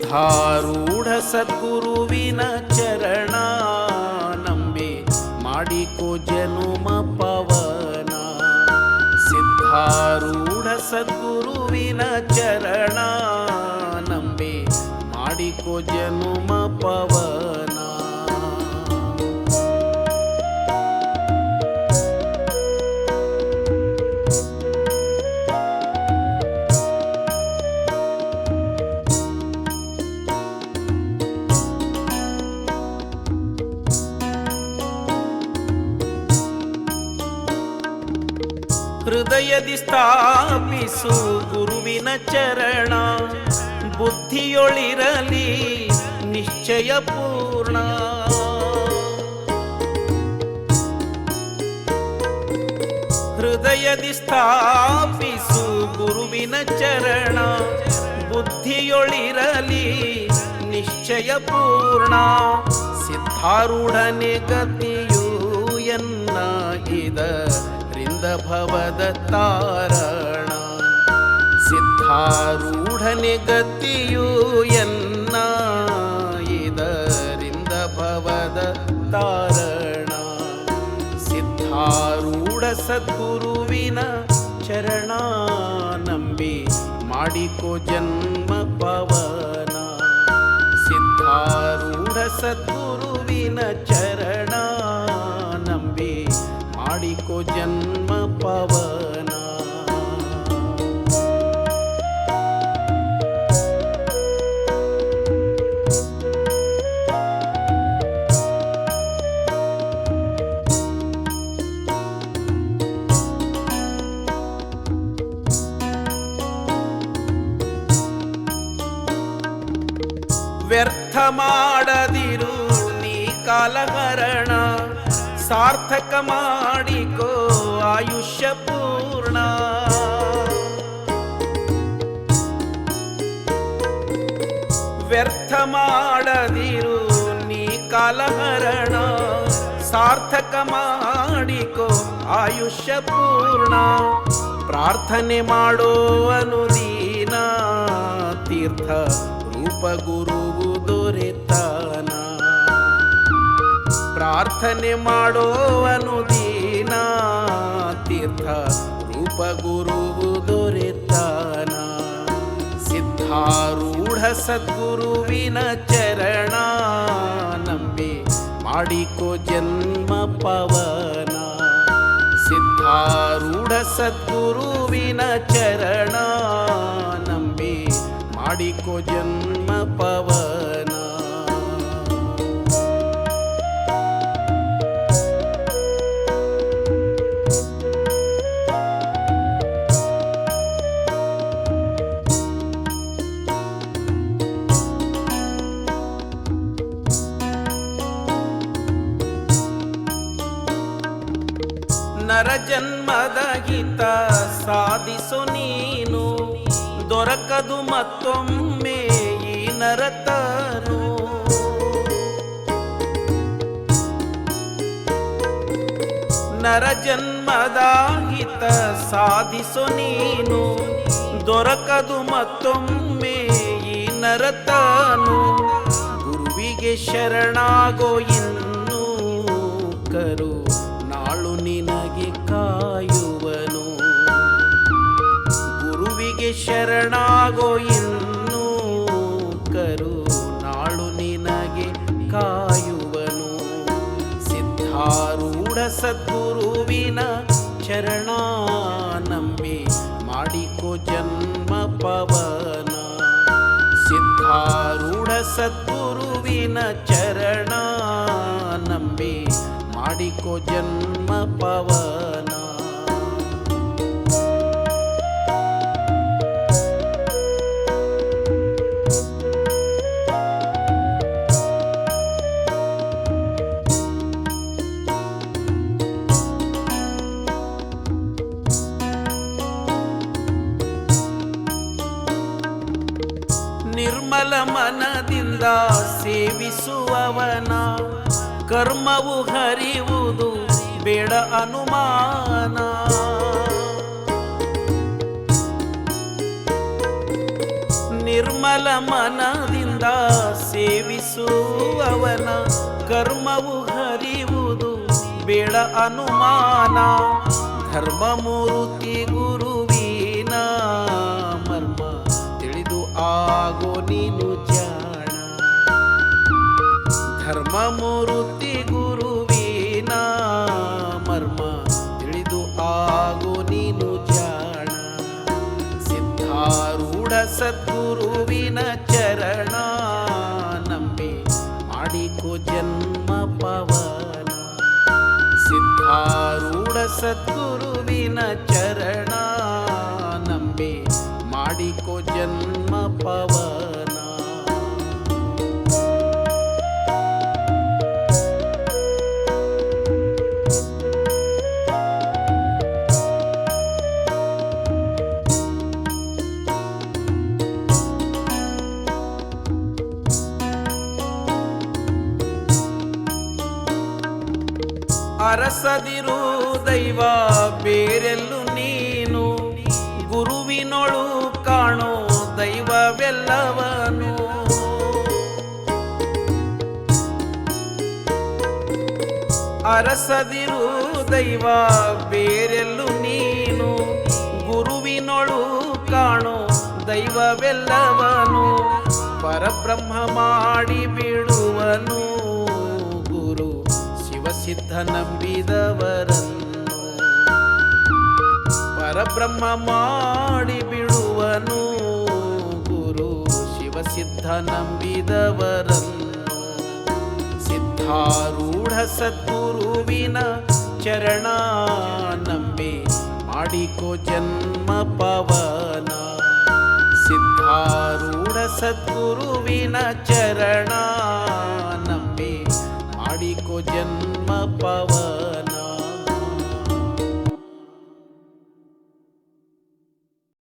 ಸಿದ್ಧಾರೂಢ ಸದ್ಗುರುವಿನ ಚರಣ ನಂಬಿ ಮಾಡಿಕೋ ಜನುಮ ಪವನ. ಸಿದ್ಧಾರೂಢ ಸದ್ಗುರುವಿನ ಚರಣ ನಂಬಿ ಮಾಡಿಕೋ ಜನುಮ ಪವನ. ಹೃದಯದಿ ಸ್ಥಾಪಿಸು ಗುರುವಿನ ಚರಣ, ಬುದ್ಧಿಯೊಳಿರಲಿ ನಿಶ್ಚಯ ಪೂರ್ಣ. ಹೃದಯದಿ ಸ್ಥಾಪಿಸು ಗುರುವಿನ ಚರಣ, ಬುದ್ಧಿಯೊಳಿರಲಿ ನಿಶ್ಚಯ ಪೂರ್ಣ. ಸಿದ್ಧಾರೂಢನೆ ಗತಿಯು ಎನ್ನ ಇದರಿಂದ ಭವದ ತಾರಣ. ಸಿದ್ಧಾರೂಢನೆ ಗತಿಯು ಎನ್ನ ಇದರಿಂದ ಭವದ ತಾರಣ. ಸಿದ್ಧಾರೂಢ ಸದ್ಗುರುವಿನ ಚರಣ ನಂಬಿ ಮಾಡಿಕೋ ಜನ್ಮ ಪವನ. ಸಿದ್ಧಾರೂಢ ಸದ್ಗುರುವಿನ ಚರಣ ನಂಬಿ ಮಾಡಿಕೋ ಜನ್ಮ ಪವನ. ವ್ಯರ್ಥ ಮಾಡದಿರು ನೀ ಕಾಲಹರಣ, ಸಾರ್ಥಕ ಮಾಡಿಕೋ ಆಯುಷ್ಯ ಪೂರ್ಣ. ವ್ಯರ್ಥ ಮಾಡದಿರು ನೀ ಕಾಲಹರಣ, ಸಾರ್ಥಕ ಮಾಡಿಕೋ ಆಯುಷ್ಯ ಪೂರ್ಣ. ಪ್ರಾರ್ಥನೆ ಮಾಡೋ ಅನುದೀನ ತೀರ್ಥ ರೂಪ ಗುರುವು ದೊರೆತಾನ. ಪ್ರಾರ್ಥನೆ ಮಾಡೋ ಅನುದೀನ ತೀರ್ಥ ರೂಪ ಗುರುವು ದೊರೆತಾನ. ಸಿದ್ಧಾರೂಢ ಸದ್ಗುರುವಿನ ಚರಣ ನಂಬಿ ಮಾಡಿಕೋ ಜನ್ಮ ಪವನ. ಸಿದ್ಧಾರೂಢ ಸದ್ಗುರುವಿನ ಚರಣ ನಂಬಿ ಮಾಡಿಕೋ ಜನ್ಮ ಪವನ. ನರ ಜನ್ಮದ ಹಿತ ಸಾಧಿಸು ನೀನು, ದೊರಕದು ಮತ್ತೊಮ್ಮೆ ಈ ನರತನು. ನರ ಜನ್ಮದ ಹಿತ ಸಾಧಿಸು ನೀನು, ದೊರಕದು ಮತ್ತೊಮ್ಮೆ ಈ ನರತನು. ಗುರುವಿಗೆ ಶರಣಾಗೋ ಇನ್ನು ಕರು ನಾಳು ನಿನಗೆ ಕಾಯುವನು. ಗುರುವಿಗೆ ಶರಣಾಗೋ ಇನ್ನು ಕರು ನಾಳು ನಿನಗೆ ಕಾಯುವನು. ಸಿದ್ಧಾರೂಢ ಸದ್ಗುರುವಿನ ಚರಣ ನಂಬಿ ಮಾಡಿಕೋ ಜನ್ಮ ಪವನ. ಸಿದ್ಧಾರೂಢ ಸದ್ಗುರುವಿನ ಚರಣ ನಂಬಿ ಮಾಡಿಕೋ ಜನ್ಮ ಪವನ. ನಿರ್ಮಲ ಮನದಿಂದ ಸೇವಿಸುವವನ, ಕರ್ಮವು ಹರಿಯುವುದು ಬೇಡ ಅನುಮಾನ. ನಿರ್ಮಲ ಮನದಿಂದ ಮನದಿಂದ ಸೇವಿಸುವವನ ಕರ್ಮವು ಹರಿಯುವುದು ಬೇಡ ಅನುಮಾನ. ಧರ್ಮಮೂರ್ತಿ ಗುರುವಿನ ಮರ್ಮ ತಿಳಿದು ಆಗೋ ನೀನು ಜಾಣ. ಧರ್ಮಮೂರ್ತಿ ಗುರುವಿನ ಮರ್ಮ ತಿಳಿದು ಆಗೋ ನೀನು ಜಾಣ. ಸಿದ್ಧಾರೂಢ ಸದ್ಗುರುವಿನ ಚರಣ ನಂಬಿ ಮಾಡಿಕೋ ಜನ್ಮ ಪವನ. ಸಿದ್ಧಾರೂಢ ಸದ್ಗುರುವಿನ ಚರಣ ನಂಬಿ ಮಾಡಿಕೋ ಜನ್ಮ ಪವನ. ಅರಸದಿರು ದೈವ ಬೇರೆಲ್ಲು ನೀನು, ಗುರುವಿನೊಳು ಕಾಣೋ ದೈವವೆಲ್ಲವನು. ಅರಸದಿರು ದೈವ ಬೇರೆಲ್ಲು ನೀನು, ಗುರುವಿನೊಳು ಕಾಣೋ ದೈವವೆಲ್ಲವನು. ಪರಬ್ರಹ್ಮ ಮಾಡಿ ಬಿಡುವನು ಗುರು ಶಿವಸಿದ್ಧ ನಂಬಿದವರನ್ನು. ಪರಬ್ರಹ್ಮ ಮಾಡಿ ಬಿಡುವನು ಗುರು ಶಿವಸಿದ್ಧ ನಂಬಿದವರನ್ನು. ಸಿದ್ಧಾರೂಢ ಸದ್ಗುರುವಿನ ಚರಣ ನಂಬಿ ಮಾಡಿಕೋ ಜನ್ಮ ಪವನ. ಸಿದ್ಧಾರೂಢ ಸದ್ಗುರುವಿನ ಚರಣ ನಂಬಿ ಮಾಡಿಕೋ ಜನ್ಮ ಪವನ.